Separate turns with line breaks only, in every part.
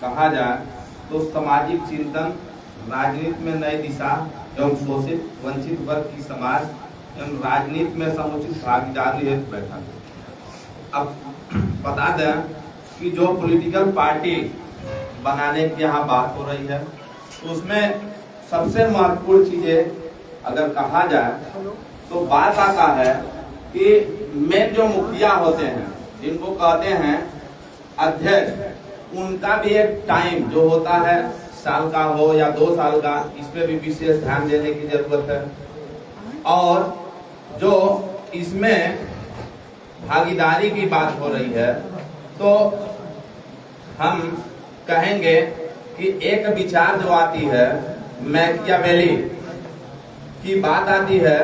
कहा जाए तो सामाजिक चिंतन, राजनीति में नई दिशा एवं शोषित वंचित वर्ग की समाज एवं राजनीति में समुचित भागीदारी हेतु बैठक। अब बता दें कि जो पॉलिटिकल पार्टी बनाने की यहाँ बात हो रही है तो उसमें सबसे महत्वपूर्ण चीजें अगर कहा जाए तो बात आता है कि मेन जो मुखिया होते हैं, जिनको कहते हैं अध्यक्ष, उनका भी एक टाइम जो होता है, साल का हो या 2 साल का, इस पे भी विशेष ध्यान देने की जरूरत है। और जो इसमें भागीदारी की बात हो रही है तो हम कहेंगे कि एक विचार जो आती है, मैकियावेली की बात आती है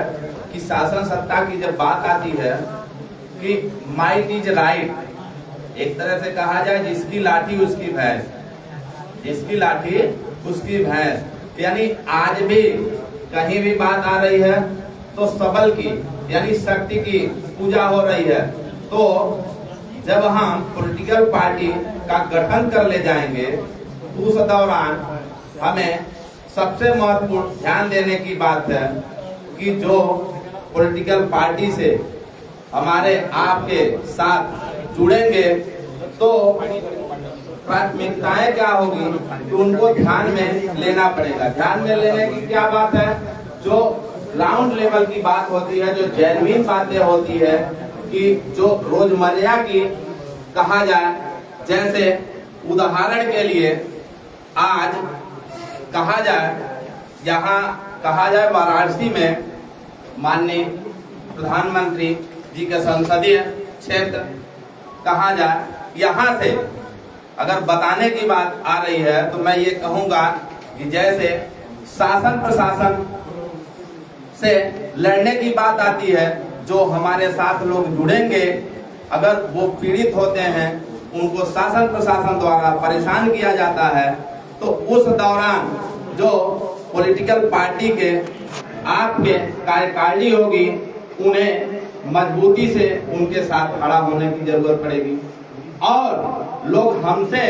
कि शासन सत्ता की जब बात आती है कि माइट इज राइट, एक तरह से कहा जाए जिसकी लाठी उसकी भैंस, जिसकी लाठी उसकी भैंस, यानी आज भी कहीं भी बात आ रही है तो सबल की यानी शक्ति की पूजा हो रही है। तो जब हम पॉलिटिकल पार्टी का गठन कर ले जाएंगे तो उस दौरान हमें सबसे महत्वपूर्ण ध्यान देने की बात है कि जो पॉलिटिकल पार्टी से हमारे आपके साथ जुड़ेंगे तो प्राथमिकताएं क्या होगी तो उनको ध्यान में लेना पड़ेगा। ध्यान में लेने की क्या बात है, जो ग्राउंड लेवल की बात होती है, जो जेन्युइन बातें होती है कि जो रोजमर्रा की कहा जाए, जैसे उदाहरण के लिए आज कहा जाए, यहाँ कहा जाए वाराणसी में माननीय प्रधानमंत्री जी के संसदीय क्षेत्र कहा जाए, यहाँ से अगर बताने की बात आ रही है तो मैं ये कहूँगा कि जैसे शासन प्रशासन से लड़ने की बात आती है, जो हमारे साथ लोग जुड़ेंगे, अगर वो पीड़ित होते हैं, उनको शासन प्रशासन द्वारा परेशान किया जाता है, तो उस दौरान जो पॉलिटिकल पार्टी के आपके कार्यकारिणी होगी, उन्हें मजबूती से उनके साथ खड़ा होने की जरूरत पड़ेगी। और लोग हमसे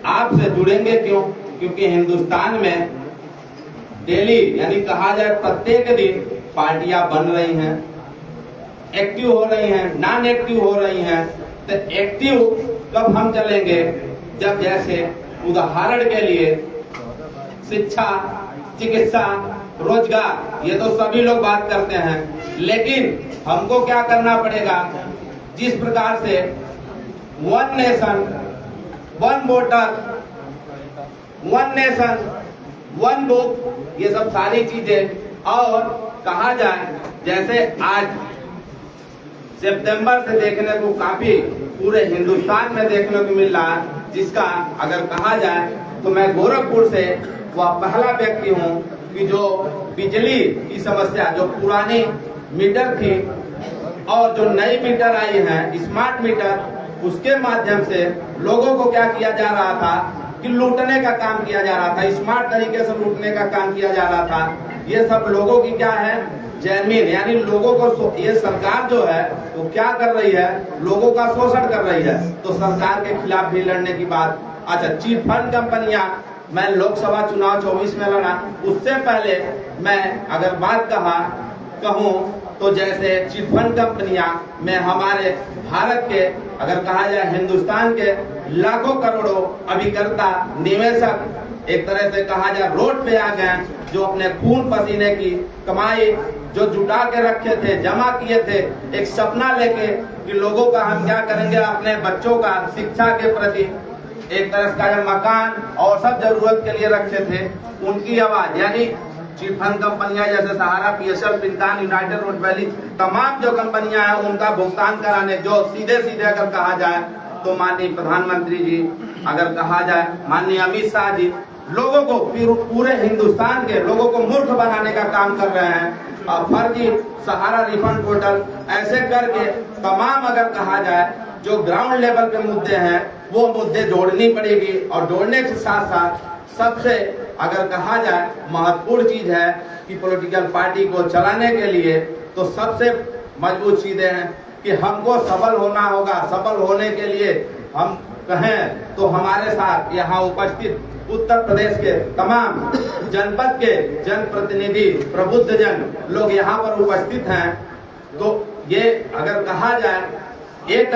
आपसे जुड़ेंगे क्यों? क्योंकि हिंदुस्तान में डेली यानी कहा जाए प्रत्येक दिन पार्टियां बन रही हैं, एक्टिव हो रही हैं, नॉन एक्टिव हो रही हैं। तो एक्टिव कब हम चलेंगे, जब जैसे उदाहरण के लिए शिक्षा, चिकित्सा, रोजगार, ये तो सभी लोग बात करते हैं, लेकिन हमको क्या करना पड़ेगा, जिस प्रकार से one nation one voter, one nation one book, ये सब सारी चीजें। और कहा जाए जैसे आज सितंबर से देखने को काफी पूरे हिंदुस्तान में देखने को मिल रहा है, जिसका अगर कहा जाए तो मैं गोरखपुर से वह पहला व्यक्ति हूँ कि जो बिजली की समस्या, जो पुरानी मीटर थी और जो नई मीटर आई है स्मार्ट मीटर, उसके माध्यम से लोगों को क्या किया जा रहा था कि लूटने का काम किया जा रहा था, स्मार्ट तरीके से लूटने का काम किया जा रहा था। ये सब लोगों की क्या है, जेन्युइन, यानी लोगों को ये सरकार जो है वो क्या कर रही है, लोगों का शोषण कर रही है। तो सरकार के खिलाफ भी लड़ने की बात। अच्छा, चिट फंड कंपनियां, मैं लोकसभा चुनाव 24 में लड़ा, उससे पहले मैं अगर बात कहूँ तो जैसे चिट फंड कंपनियां में हमारे भारत के अगर कहा जाए हिंदुस्तान के लाखों करोड़ों अभिकर्ता निवेशक एक तरह से कहा जाए रोड पे आ गए, जो अपने खून पसीने की कमाई जो जुटा के रखे थे, जमा किए थे, एक सपना लेके कि लोगों का हम क्या करेंगे, अपने बच्चों का शिक्षा के प्रति एक तरह का मकान और सब जरूरत के लिए रखे थे, उनकी आवाज यानी चिट फंड कंपनियां जैसे सहारा, पीएसएल, पिंतान, यूनाइटेड रोड वैली, तमाम जो कंपनियां हैं उनका भुगतान कराने, जो सीधे सीधे अगर कहा जाए तो माननीय प्रधानमंत्री जी, अगर कहा जाए माननीय अमित शाह जी, लोगों को पूरे हिंदुस्तान के लोगों को मूर्ख बनाने का काम कर रहे हैं। और फर्जी सहारा रिफंड पोर्टल ऐसे करके तमाम अगर कहा जाए जो ग्राउंड लेवल पे मुद्दे हैं वो मुद्दे जोड़नी पड़ेगी। और जोड़ने के साथ साथ सबसे अगर कहा जाए महत्वपूर्ण चीज है कि पॉलिटिकल पार्टी को चलाने के लिए तो सबसे मजबूत चीजें हैं कि हमको सबल होना होगा। सबल होने के लिए हम कहें तो हमारे साथ यहाँ उपस्थित उत्तर प्रदेश के तमाम जनपद के जनप्रतिनिधि प्रबुद्ध जन लोग यहाँ पर उपस्थित हैं। तो ये अगर कहा जाए एक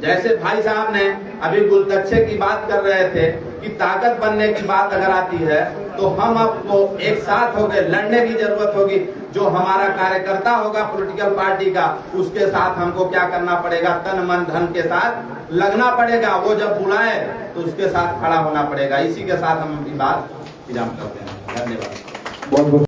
जैसे भाई साहब ने अभी गुलदस्ते की बात कर रहे थे कि ताकत बनने की बात अगर आती है तो हम आपको एक साथ होकर लड़ने की जरूरत होगी। जो हमारा कार्यकर्ता होगा पॉलिटिकल पार्टी का, उसके साथ हमको क्या करना पड़ेगा, तन मन धन के साथ लगना पड़ेगा। वो जब बुलाए तो उसके साथ खड़ा होना पड़ेगा। इसी के साथ हम अपनी बात विराम करते हैं। धन्यवाद।
बहुत बहुत